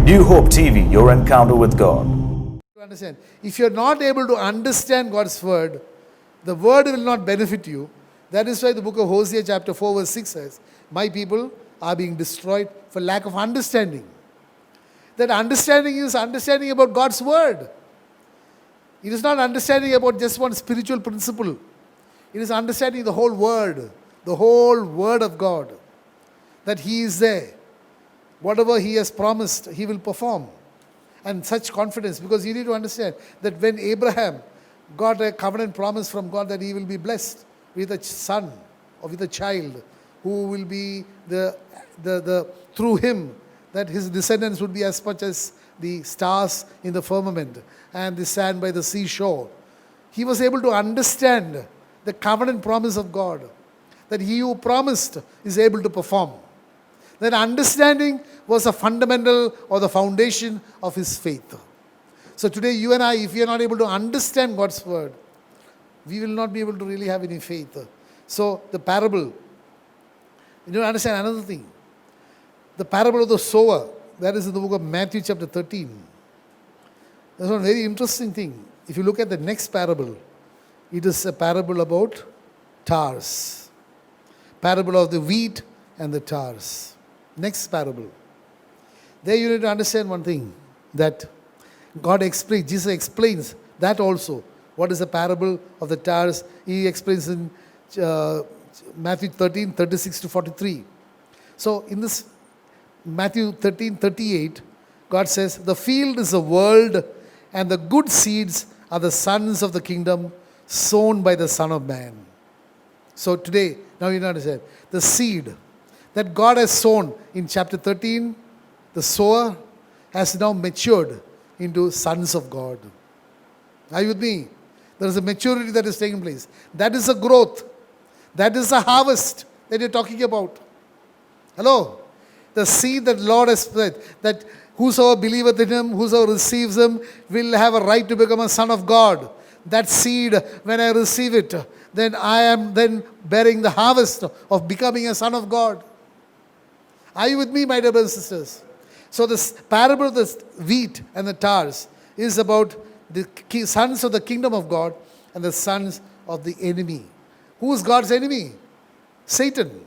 New Hope TV, your encounter with God. To understand. If you're not able to understand God's word, the word will not benefit you. That is why the book of Hosea chapter 4 verse 6 says, my people are being destroyed for lack of understanding. That understanding is understanding about God's word. It is not understanding about just one spiritual principle. It is understanding the whole word of God. That He is there. Whatever He has promised, He will perform. And such confidence, because you need to understand that when Abraham got a covenant promise from God that he will be blessed with a son or with a child who will be through him, that his descendants would be as much as the stars in the firmament and the sand by the seashore. He was able to understand the covenant promise of God, that He who promised is able to perform. That understanding was a fundamental or the foundation of his faith. So today you and I, if we are not able to understand God's word, we will not be able to really have any faith. So the parable, you need to understand another thing. The parable of the sower, that is in the book of Matthew chapter 13. There's one very interesting thing. If you look at the next parable, it is a parable about tares. Parable of the wheat and the tares. Next parable. There you need to understand one thing, that Jesus explains that also. What is the parable of the tares? He explains in Matthew 13, 36 to 43. So in this Matthew 13, 38, God says, the field is the world, and the good seeds are the sons of the kingdom sown by the Son of Man. So today, now you understand, the seed that God has sown in chapter 13, the sower has now matured into sons of God. Are you with me? There is a maturity that is taking place. That is a growth. That is a harvest that you're talking about. Hello? The seed that Lord has spread, that whosoever believeth in Him, whosoever receives Him, will have a right to become a son of God. That seed, when I receive it, then I am then bearing the harvest of becoming a son of God. Are you with me, my dear brothers and sisters? So this parable of the wheat and the tares is about the sons of the kingdom of God and the sons of the enemy. Who is God's enemy? Satan.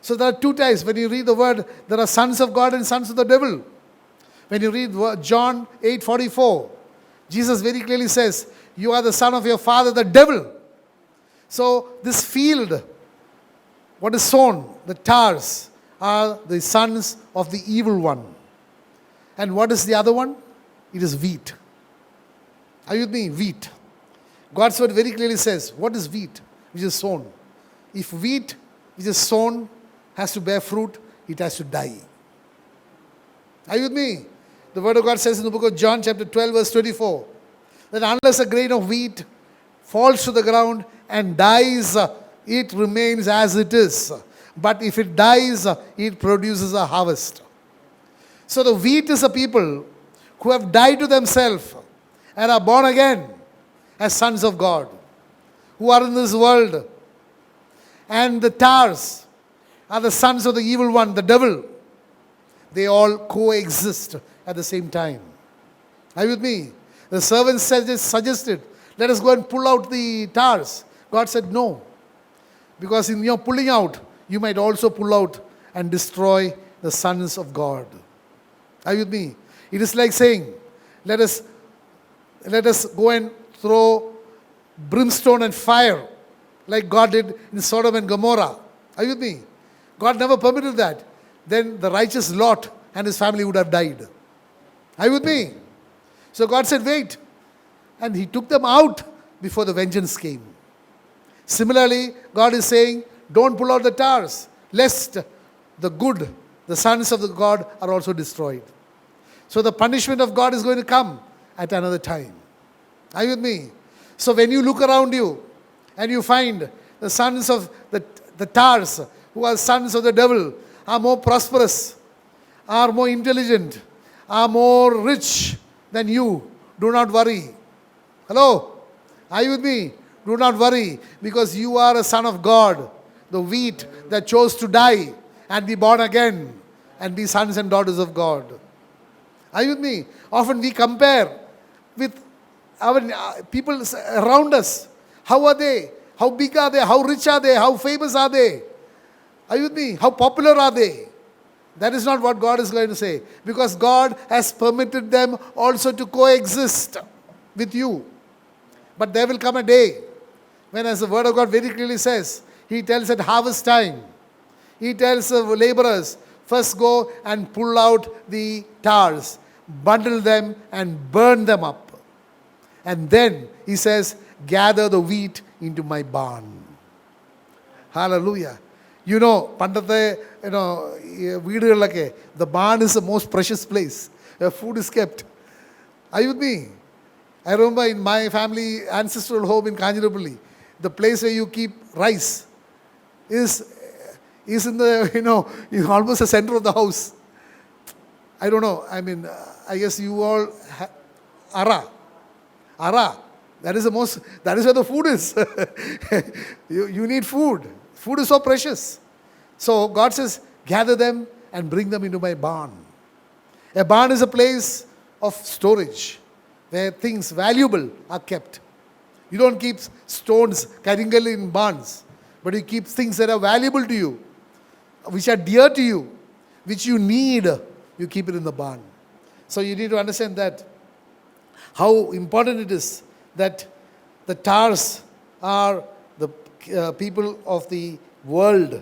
So there are two types. When you read the word, there are sons of God and sons of the devil. When you read John 8:44, Jesus very clearly says, you are the son of your father, the devil. So this field, what is sown, the tares, are the sons of the evil one. And what is the other one? It is wheat. Are you with me? Wheat. God's word very clearly says, what is wheat which is sown? If wheat which is sown has to bear fruit, it has to die. Are you with me? The word of God says in the book of John chapter 12 verse 24, that unless a grain of wheat falls to the ground and dies, it remains as it is. But if it dies, it produces a harvest. So the wheat is a people who have died to themselves and are born again as sons of God, who are in this world. And the tares are the sons of the evil one, the devil. They all coexist at the same time. Are you with me? The servants suggested, let us go and pull out the tares. God said no. Because in your pulling out, you might also pull out and destroy the sons of God. Are you with me? It is like saying, let us go and throw brimstone and fire like God did in Sodom and Gomorrah. Are you with me? God never permitted that. Then the righteous Lot and his family would have died. Are you with me? So God said, wait. And He took them out before the vengeance came. Similarly, God is saying, don't pull out the tares, lest the good, the sons of the God, are also destroyed. So the punishment of God is going to come at another time. Are you with me? So when you look around you and you find the sons of the tares, who are sons of the devil, are more prosperous, are more intelligent, are more rich than you, do not worry. Hello? Are you with me? Do not worry, because you are a son of God, the wheat that chose to die and be born again and be sons and daughters of God. Are you with me? Often we compare with our people around us. How are they? How big are they? How rich are they? How famous are they? Are you with me? How popular are they? That is not what God is going to say. Because God has permitted them also to coexist with you. But there will come a day when, as the Word of God very clearly says, He tells at harvest time, He tells the laborers, first go and pull out the tars, bundle them and burn them up. And then He says, gather the wheat into my barn. Hallelujah. You know, Pandate, the barn is the most precious place where food is kept. Are you with me? I remember in my family ancestral home in Kanjirapalli, the place where you keep rice is in the, is almost the center of the house. I don't know. I mean, I guess you all, Ara. That is where the food is. you need food. Food is so precious. So God says, gather them and bring them into my barn. A barn is a place of storage where things valuable are kept. You don't keep stones carrying in barns, but you keep things that are valuable to you, which are dear to you, which you need, you keep it in the barn. So you need to understand that, how important it is that the tars are the people of the world,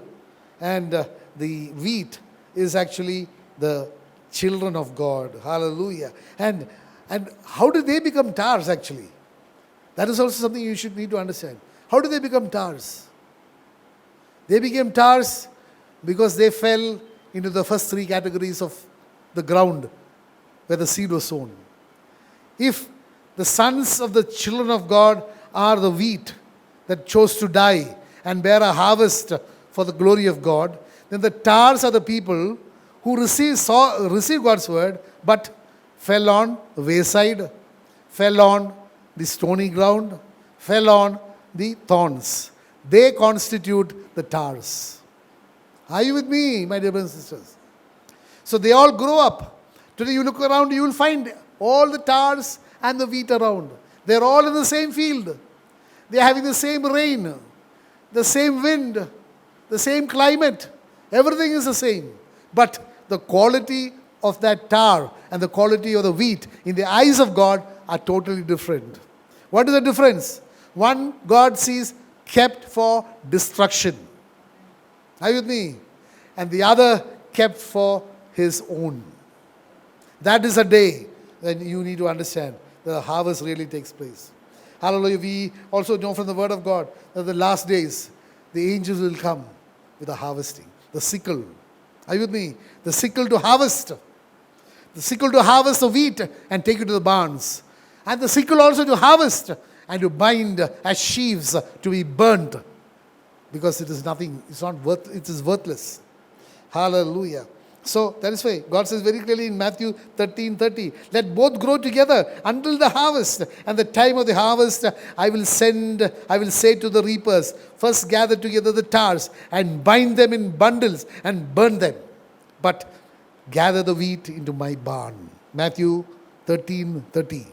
and the wheat is actually the children of God. Hallelujah. And how did they become tars actually? That is also something you should need to understand. How did they become tars? They became tars because they fell into the first three categories of the ground where the seed was sown. If the sons of the children of God are the wheat that chose to die and bear a harvest for the glory of God, then the tars are the people who received God's word but fell on the wayside, fell on the stony ground, fell on the thorns. They constitute the tars. Are you with me, my dear brothers and sisters? So they all grow up. Today you look around, you will find all the tars and the wheat around. They're all in the same field. They're having the same rain, the same wind, the same climate. Everything is the same. But the quality of that tar and the quality of the wheat in the eyes of God are totally different. What is the difference? One, God sees kept for destruction. Are you with me? And the other kept for His own. That is a day when you need to understand that the harvest really takes place. Hallelujah. We also know from the Word of God that the last days, the angels will come with the harvesting, the sickle. Are you with me? The sickle to harvest. The sickle to harvest the wheat and take it to the barns. And the sickle also to harvest and to bind as sheaves to be burnt. Because it is nothing, it is worthless. Hallelujah. So that is why God says very clearly in Matthew 13:30, let both grow together until the harvest. And the time of the harvest I will say to the reapers, first gather together the tars and bind them in bundles and burn them. But gather the wheat into my barn. Matthew 13:30.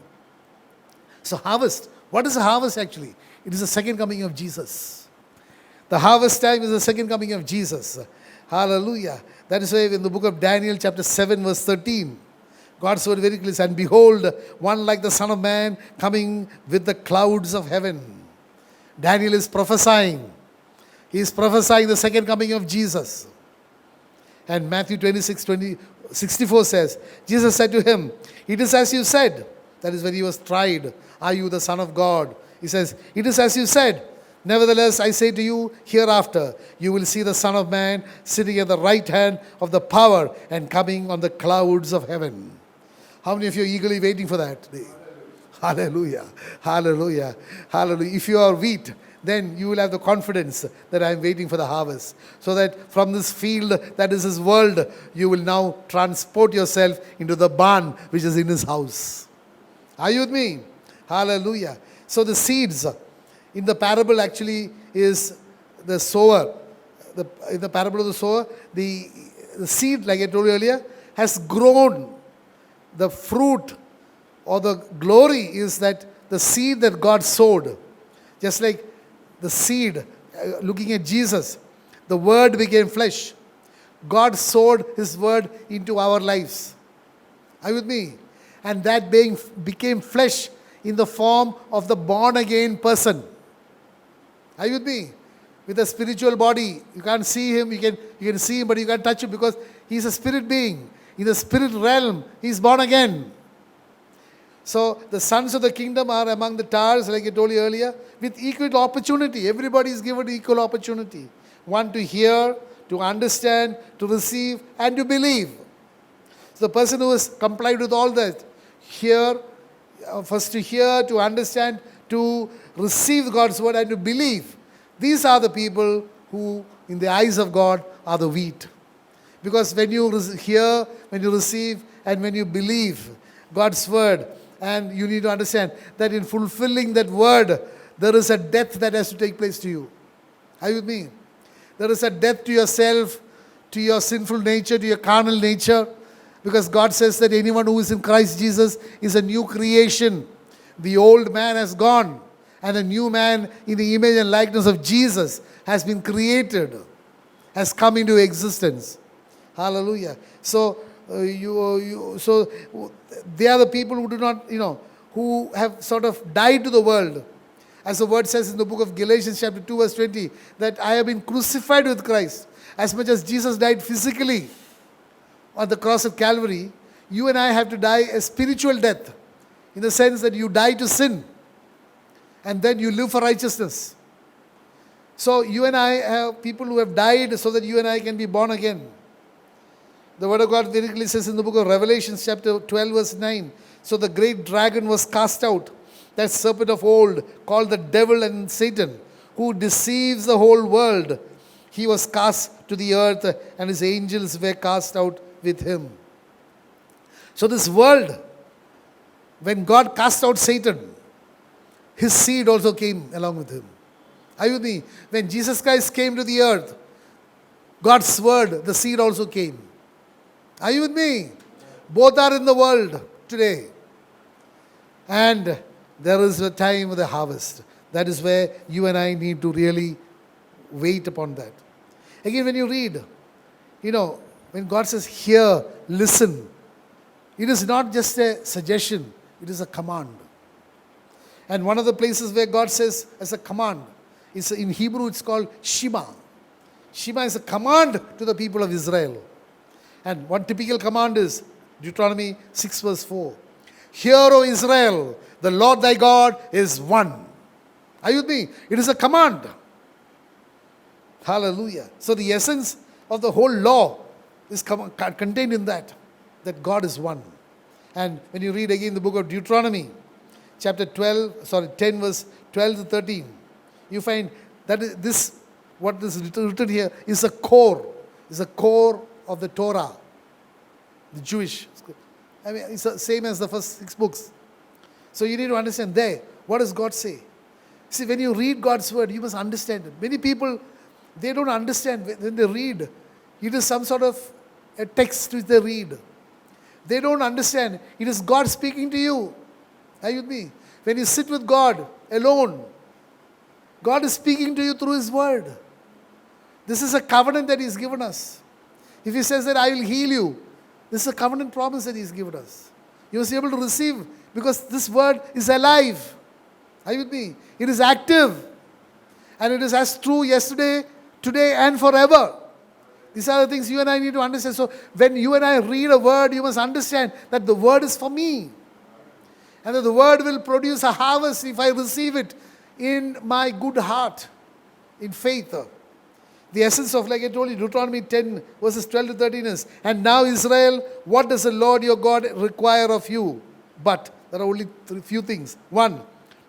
So harvest. What is a harvest actually? It is the second coming of Jesus. The harvest time is the second coming of Jesus. Hallelujah. That is why in the book of Daniel chapter 7 verse 13, God's word very clear says, and behold, one like the Son of Man coming with the clouds of heaven. Daniel is prophesying. He is prophesying the second coming of Jesus. And Matthew 64 says, Jesus said to him, it is as you said. That is when he was tried. Are you the Son of God? He says, it is as you said. Nevertheless, I say to you, hereafter you will see the Son of Man sitting at the right hand of the power and coming on the clouds of heaven. How many of you are eagerly waiting for that day? Hallelujah. Hallelujah. Hallelujah. If you are wheat, then you will have the confidence that I am waiting for the harvest. So that from this field that is His world, you will now transport yourself into the barn which is in His house. Are you with me? Hallelujah. So the seeds in the parable actually is the sower. In the parable of the sower, the seed, like I told you earlier, has grown. the fruit or the glory is that the seed that God sowed, just like the seed, looking at Jesus, the word became flesh. God sowed his word into our lives. Are you with me? And that became flesh in the form of the born again person. Are you with me? With a spiritual body. You can't see him, you can see him, but you can't touch him because he's a spirit being. In the spirit realm, he's born again. So the sons of the kingdom are among the tars, like I told you earlier, with equal opportunity. Everybody is given equal opportunity. One to hear, to understand, to receive, and to believe. So the person who has complied with all that, first to hear, to understand, to receive God's word, and to believe. These are the people who, in the eyes of God, are the wheat. Because when you hear, when you receive, and when you believe God's word, and you need to understand that in fulfilling that word, there is a death that has to take place to you. Are you with me? There is a death to yourself, to your sinful nature, to your carnal nature. Because God says that anyone who is in Christ Jesus is a new creation. The old man has gone, and a new man in the image and likeness of Jesus has been created, has come into existence. Hallelujah. So, so they are the people who do not, who have sort of died to the world. As the word says in the book of Galatians chapter 2 verse 20, that I have been crucified with Christ. As much as Jesus died physically on the cross of Calvary, you and I have to die a spiritual death. In the sense that you die to sin. And then you live for righteousness. So you and I have people who have died so that you and I can be born again. The word of God very clearly says in the book of Revelation chapter 12 verse 9, so the great dragon was cast out, that serpent of old, called the devil and Satan, who deceives the whole world. He was cast to the earth, and his angels were cast out with him. So this world, when God cast out Satan, his seed also came along with him. Are you with me? When Jesus Christ came to the earth, God's word, the seed also came. Are you with me? Both are in the world today. And there is a time of the harvest. That is where you and I need to really wait upon that. Again, when you read, when God says, hear, listen, it is not just a suggestion, it is a command. And one of the places where God says as a command, is in Hebrew it's called Shema. Shema is a command to the people of Israel. And one typical command is Deuteronomy 6 verse 4. Hear, O Israel, the Lord thy God is one. Are you with me? It is a command. Hallelujah. So the essence of the whole law is contained in that God is one. And when you read again the book of Deuteronomy, chapter 10 verse 12 to 13, you find that what is written here is a core of the Torah, the Jewish. I mean, it's the same as the first 6 books. So you need to understand there, what does God say? See, when you read God's word, you must understand it. Many people, they don't understand when they read. It is some sort of a text which they read. They don't understand. It is God speaking to you. Are you with me? When you sit with God alone, God is speaking to you through His word. This is a covenant that He's given us. If He says that I will heal you, this is a covenant promise that He's given us. You must be able to receive because this word is alive. Are you with me? It is active. And it is as true yesterday, today, and forever. These are the things you and I need to understand. So when you and I read a word, you must understand that the word is for me. And that the word will produce a harvest if I receive it in my good heart, in faith. The essence of, like I told you, Deuteronomy 10 verses 12 to 13 is, and now Israel, what does the Lord your God require of you? But there are only few things. 1,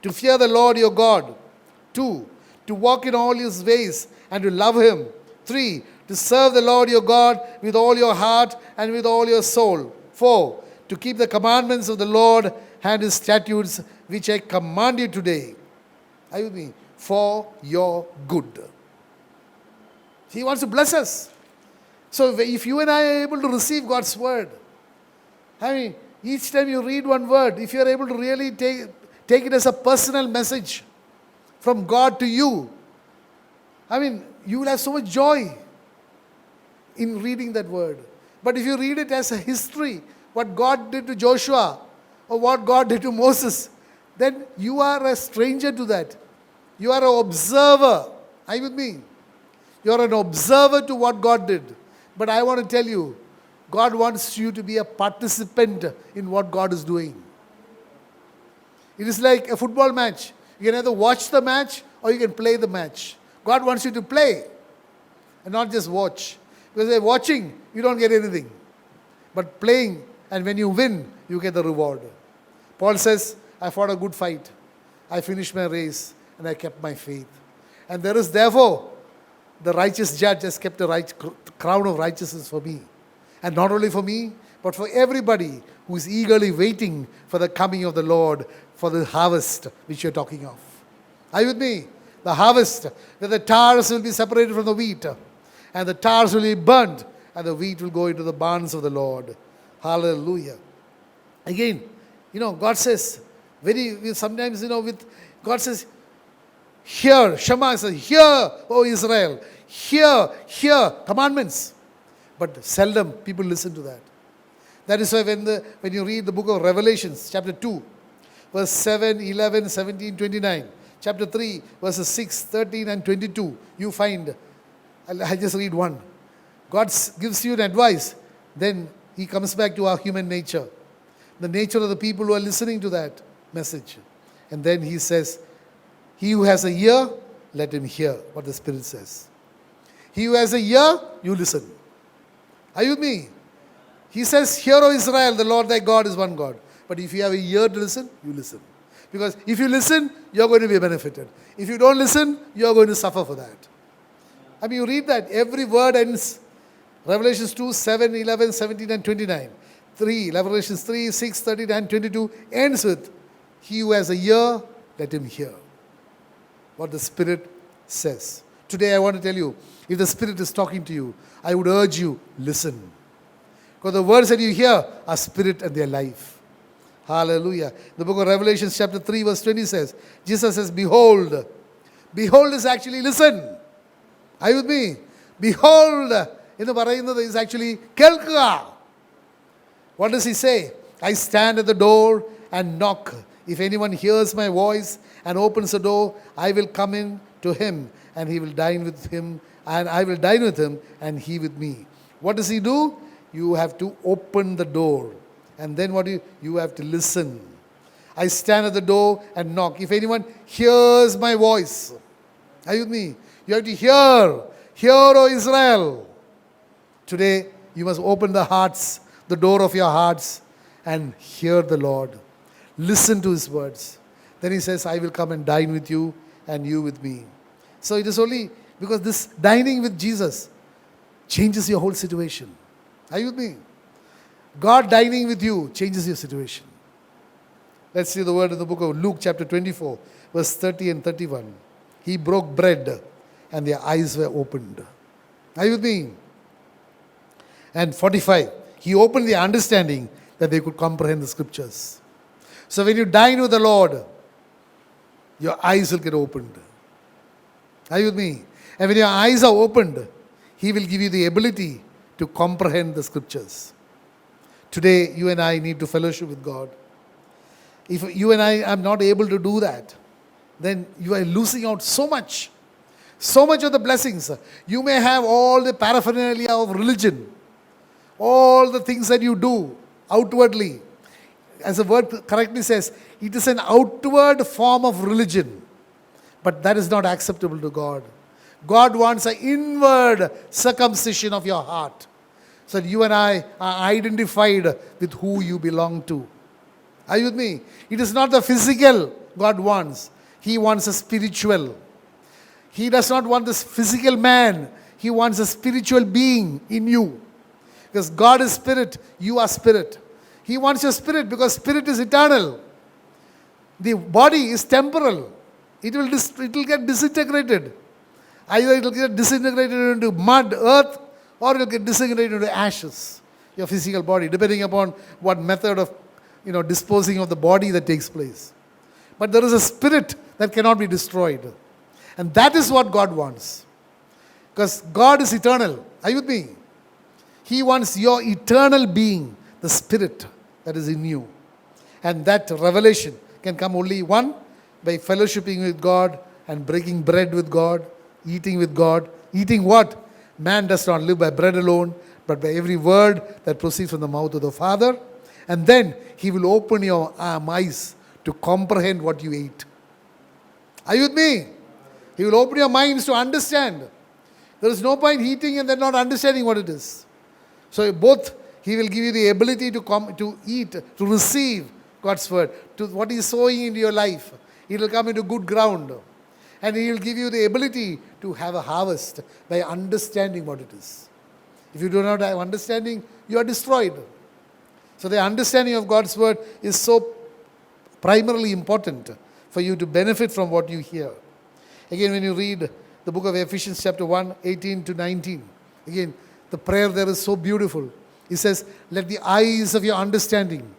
to fear the Lord your God. 2, to walk in all His ways and to love Him. 3, to serve the Lord your God with all your heart and with all your soul. 4, to keep the commandments of the Lord and His statutes which I command you today. Are you with me? For your good. He wants to bless us. So if you and I are able to receive God's word, I mean, Each time you read one word, if you are able to really take it as a personal message from God to you, you will have so much joy in reading that word. But if you read it as a history, what God did to Joshua or what God did to Moses, then you are a stranger to that. You are an observer. Are you with me? You are an observer to what God did. But I want to tell you, God wants you to be a participant in what God is doing. It is like a football match. You can either watch the match or you can play the match. God wants you to play and not just watch. Because by watching, you don't get anything. But playing, and when you win, you get the reward. Paul says, I fought a good fight. I finished my race and I kept my faith. And there is therefore, the righteous judge has kept a crown of righteousness for me. And not only for me, but for everybody who is eagerly waiting for the coming of the Lord, for the harvest which you're talking of. Are you with me? The harvest, where the tares will be separated from the wheat, and the tares will be burnt, and the wheat will go into the barns of the Lord. Hallelujah. Again, God says, sometimes, God says, hear, Shema says, hear, O Israel, hear, commandments. But seldom people listen to that. That is why when you read the book of Revelations, chapter 2, verse 7, 11, 17, 29, chapter 3, verses 6, 13 and 22, you find, I just read one. God gives you an advice, then he comes back to our human nature, the nature of the people who are listening to that message. And then he says, he who has a ear, let him hear what the Spirit says. He who has a ear, you listen. Are you with me? He says, hear, O Israel, the Lord thy God is one God. But if you have a ear to listen, you listen. Because if you listen, you're going to be benefited. If you don't listen, you're going to suffer for that. You read that, every word ends. Revelations 2, 7, 11, 17 and 29. Revelations 3, 6, 13 and 22 ends with, he who has a ear, let him hear what the Spirit says. Today I want to tell you, if the Spirit is talking to you, I would urge you, listen. Because the words that you hear are spirit and they are life. Hallelujah. The book of Revelation chapter 3 verse 20 says, Jesus says, behold. Behold is actually listen. Are you with me? Behold, is actually kelka. What does he say? I stand at the door and knock. If anyone hears my voice and opens the door, I will come in to him and he will dine with him, and I will dine with him and he with me. What does he do? You have to open the door. And then what you have to listen. I stand at the door and knock. If anyone hears my voice, are you with me? You have to hear. Hear, O Israel. Today, you must open the hearts, the door of your hearts, and hear the Lord. Listen to his words. Then he says, I will come and dine with you and you with me. So it is only because this dining with Jesus changes your whole situation. Are you with me? God dining with you changes your situation. Let's see the word in the book of Luke chapter 24, verse 30 and 31. He broke bread and their eyes were opened. Are you with me? And 45, he opened their understanding that they could comprehend the scriptures. So when you dine with the Lord, your eyes will get opened. Are you with me? And when your eyes are opened, he will give you the ability to comprehend the scriptures. Today, you and I need to fellowship with God. If you and I are not able to do that, then you are losing out so much of the blessings. You may have all the paraphernalia of religion, all the things that you do outwardly. As the word correctly says, it is an outward form of religion. But that is not acceptable to God. God wants an inward circumcision of your heart, so that you and I are identified with who you belong to. Are you with me? It is not the physical God wants. He wants a spiritual. He does not want this physical man. He wants a spiritual being in you. Because God is spirit, you are spirit. He wants your spirit because spirit is eternal. The body is temporal. It will get disintegrated. Either it will get disintegrated into mud, earth, or it will get disintegrated into ashes, your physical body, depending upon what method of disposing of the body that takes place. But there is a spirit that cannot be destroyed. And that is what God wants. Because God is eternal. Are you with me? He wants your eternal being, the spirit that is in you. And that revelation can come only, one, by fellowshipping with God and breaking bread with God, eating with God. Eating what? Man does not live by bread alone, but by every word that proceeds from the mouth of the Father. And then He will open your eyes to comprehend what you ate. Are you with me? He will open your minds to understand. There is no point eating and then not understanding what it is. So both, He will give you the ability to eat, to receive God's word, to what He is sowing into your life. It will come into good ground. And He will give you the ability to have a harvest by understanding what it is. If you do not have understanding, you are destroyed. So the understanding of God's word is so primarily important for you to benefit from what you hear. Again, when you read the book of Ephesians chapter 1, 18 to 19, again, the prayer there is so beautiful. It says, let the eyes of your understanding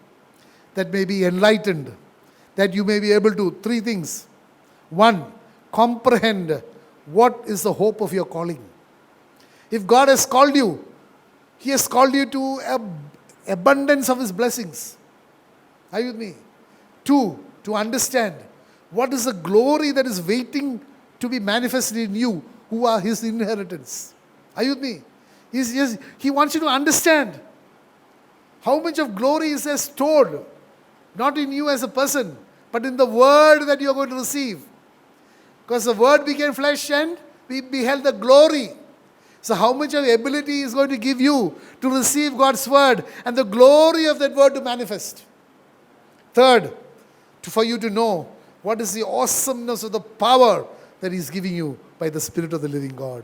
that may be enlightened, that you may be able to, three things. One, comprehend what is the hope of your calling. If God has called you, He has called you to abundance of His blessings. Are you with me? Two, to understand what is the glory that is waiting to be manifested in you, who are His inheritance. Are you with me? He wants you to understand how much of glory is there stored, not in you as a person, but in the word that you are going to receive. Because the word became flesh and we beheld the glory. So how much of ability is going to give you to receive God's word and the glory of that word to manifest. Third, for you to know what is the awesomeness of the power that He's giving you by the Spirit of the living God.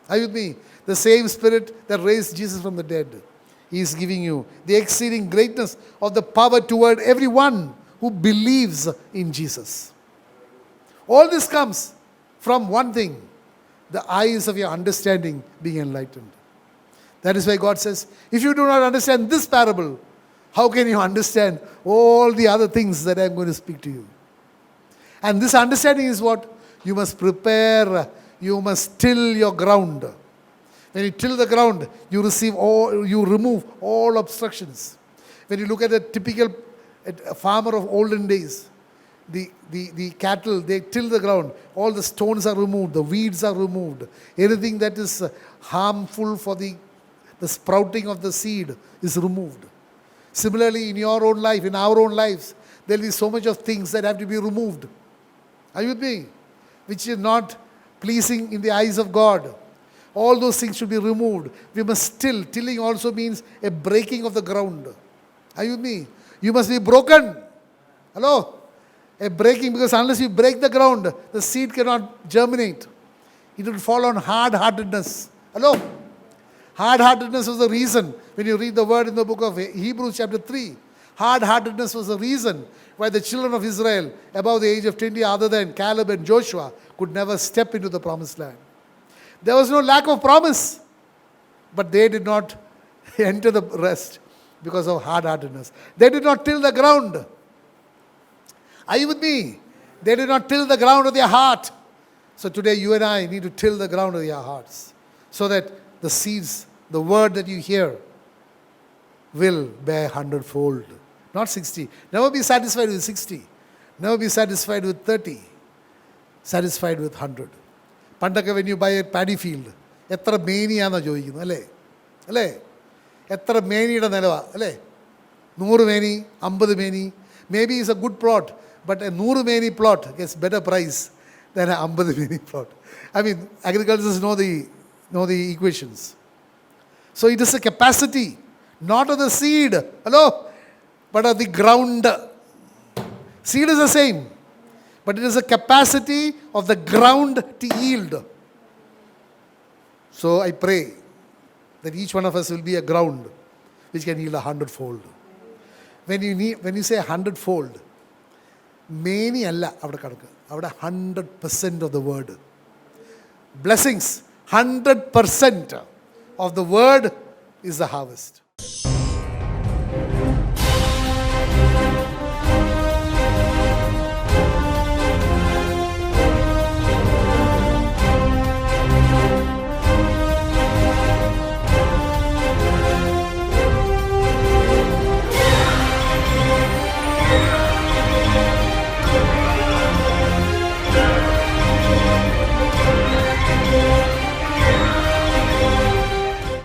Are you with me? The same Spirit that raised Jesus from the dead. He is giving you the exceeding greatness of the power toward everyone who believes in Jesus. All this comes from one thing, the eyes of your understanding being enlightened. That is why God says, if you do not understand this parable, how can you understand all the other things that I am going to speak to you? And this understanding is what? You must prepare, you must till your ground. When you till the ground, you remove all obstructions. When you look at a typical farmer of olden days, the cattle, they till the ground. All the stones are removed, the weeds are removed. Anything that is harmful for the sprouting of the seed is removed. Similarly, in your own life, in our own lives, there will be so much of things that have to be removed. Are you with me? Which is not pleasing in the eyes of God. All those things should be removed. We must till. Tilling also means a breaking of the ground. Are you with me? You must be broken. Hello? A breaking, because unless you break the ground, the seed cannot germinate. It will fall on hard-heartedness. Hello? Hard-heartedness was the reason, when you read the word in the book of Hebrews chapter 3, hard-heartedness was the reason why the children of Israel, above the age of 20, other than Caleb and Joshua, could never step into the promised land. There was no lack of promise, but they did not enter the rest because of hard-heartedness. They did not till the ground. Are you with me? They did not till the ground of their heart. So today you and I need to till the ground of your hearts so that the seeds, the word that you hear will bear 100-fold. Not 60. Never be satisfied with 60. Never be satisfied with 30. Satisfied with 100. Pandaka, when you buy a paddy field, എത്ര മേനിയാണെന്നാണ് ചോദിക്കുന്നത് അല്ലേ അല്ലേ എത്ര മേനിയുടെ നിലവാ അല്ലേ 100 മേനി 50 മേനി maybe it's a good plot, but a 100 Meni plot gets better price than a 50 Meni plot. I mean, agriculturists know the equations. So it is a capacity, not of the seed, hello, but of the ground. Seed is the same, but it is a capacity of the ground to yield. So I pray that each one of us will be a ground which can yield 100-fold. When you say 100-fold, many alla avada kadakku. Avada 100% of the word. Blessings, 100% of the word is the harvest.